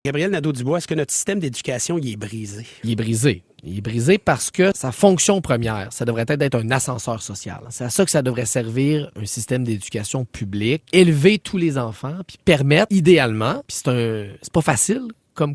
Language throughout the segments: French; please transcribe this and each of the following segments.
Gabriel Nadeau-Dubois, est-ce que notre système d'éducation, il est brisé? Il est brisé. Il est brisé parce que sa fonction première, ça devrait être d'être un ascenseur social. C'est à ça que ça devrait servir un système d'éducation publique, élever tous les enfants, puis permettre idéalement, puis c'est pas facile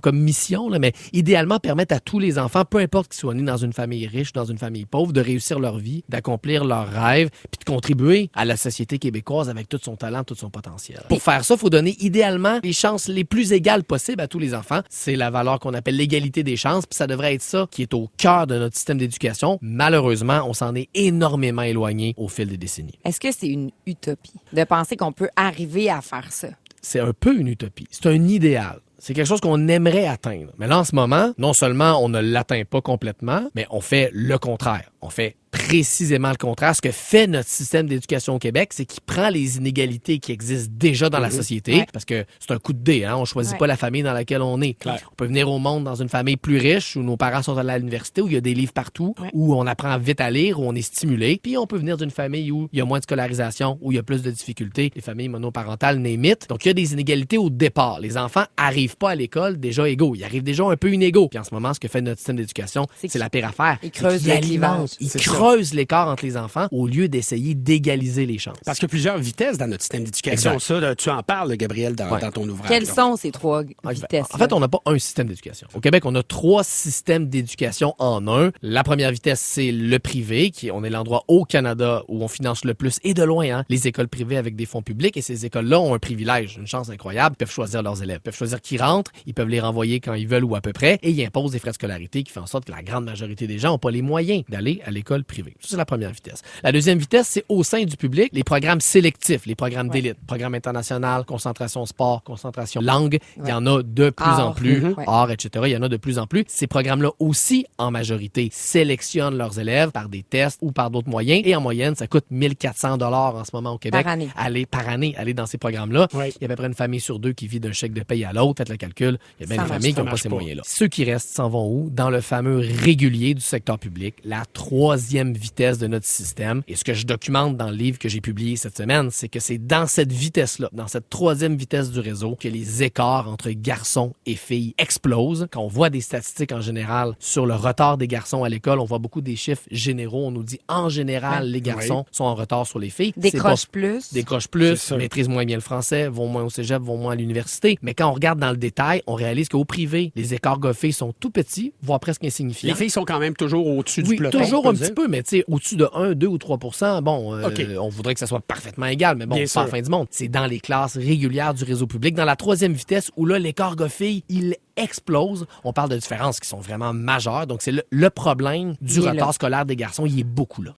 comme mission, là, mais idéalement permettre à tous les enfants, peu importe qu'ils soient nés dans une famille riche, dans une famille pauvre, de réussir leur vie, d'accomplir leurs rêves, puis de contribuer à la société québécoise avec tout son talent, tout son potentiel. Pour faire ça, il faut donner idéalement les chances les plus égales possibles à tous les enfants. C'est la valeur qu'on appelle l'égalité des chances, puis ça devrait être ça qui est au cœur de notre système d'éducation. Malheureusement, on s'en est énormément éloigné au fil des décennies. Est-ce que c'est une utopie de penser qu'on peut arriver à faire ça? C'est un peu une utopie. C'est un idéal. C'est quelque chose qu'on aimerait atteindre. Mais là, en ce moment, non seulement on ne l'atteint pas complètement, mais on fait le contraire. On fait précisément le contraire. Ce que fait notre système d'éducation au Québec, c'est qu'il prend les inégalités qui existent déjà dans la société, parce que c'est un coup de dé, hein? On choisit pas la famille dans laquelle on est. Claire. On peut venir au monde dans une famille plus riche, où nos parents sont allés à l'université, où il y a des livres partout, où on apprend vite à lire, où on est stimulé. Puis on peut venir d'une famille où il y a moins de scolarisation, où il y a plus de difficultés, les familles monoparentales, name it. Donc il y a des inégalités au départ. Les enfants arrivent pas à l'école déjà égaux. Ils arrivent déjà un peu inégaux. Puis en ce moment, ce que fait notre système d'éducation, c'est la pire affaire. Ils creusent le clivage. Ils creusent l'écart entre les enfants au lieu d'essayer d'égaliser les chances. Parce qu'il y a plusieurs vitesses dans notre système d'éducation. Exact. Ça, là, tu en parles, Gabriel, dans ton ouvrage. Quelles là. sont ces trois vitesses? En fait, on n'a pas un système d'éducation. Au Québec, on a 3 systèmes d'éducation en un. La première vitesse, c'est le privé, on est l'endroit au Canada où on finance le plus, et de loin, hein, les écoles privées avec des fonds publics. Et ces écoles-là ont un privilège, une chance incroyable. Ils peuvent choisir leurs élèves. Ils peuvent choisir qui rentre. Ils peuvent les renvoyer quand ils veulent ou à peu près. Et ils imposent des frais de scolarité qui font en sorte que la grande majorité des gens n'ont pas les moyens d'aller à l'école privée. Ça, c'est la première vitesse. La deuxième vitesse, c'est au sein du public, les programmes sélectifs, les programmes d'élite, programme international, concentration sport, concentration langue. Il y en a de plus en plus, art, etc. Il y en a de plus en plus. Ces programmes-là aussi, en majorité, sélectionnent leurs élèves par des tests ou par d'autres moyens. Et en moyenne, ça coûte 1 400 $ en ce moment au Québec. Par année. Aller dans ces programmes-là. Oui. Il y a à peu près une famille sur 2 qui vit d'un chèque de paye à l'autre. Faites le calcul. Il y a bien des familles qui n'ont pas ces moyens-là. Ceux qui restent s'en vont où? Dans le fameux régulier du secteur public, la 3e vitesse de notre système. Et ce que je documente dans le livre que j'ai publié cette semaine, c'est que c'est dans cette vitesse-là, dans cette 3e vitesse du réseau, que les écarts entre garçons et filles explosent. Quand on voit des statistiques en général sur le retard des garçons à l'école, on voit beaucoup des chiffres généraux. On nous dit en général, les garçons sont en retard sur les filles. Décrochent plus. Décrochent plus, maîtrisent moins bien le français, vont moins au cégep, vont moins à l'université. Mais quand on regarde dans le détail, on réalise qu'au privé, les écarts gars-filles sont tout petits, voire presque insignifiants. Les filles sont quand même toujours au-dessus du peloton. Toujours un petit peu, mais tu sais, au-dessus de 1, 2 ou 3 %, bon, on voudrait que ça soit parfaitement égal, mais bon, c'est pas la fin du monde. C'est dans les classes régulières du réseau public, dans la 3e vitesse, où là, l'écart gars-filles, il explose. On parle de différences qui sont vraiment majeures. Donc, c'est le problème du retard scolaire des garçons. Il est beaucoup là.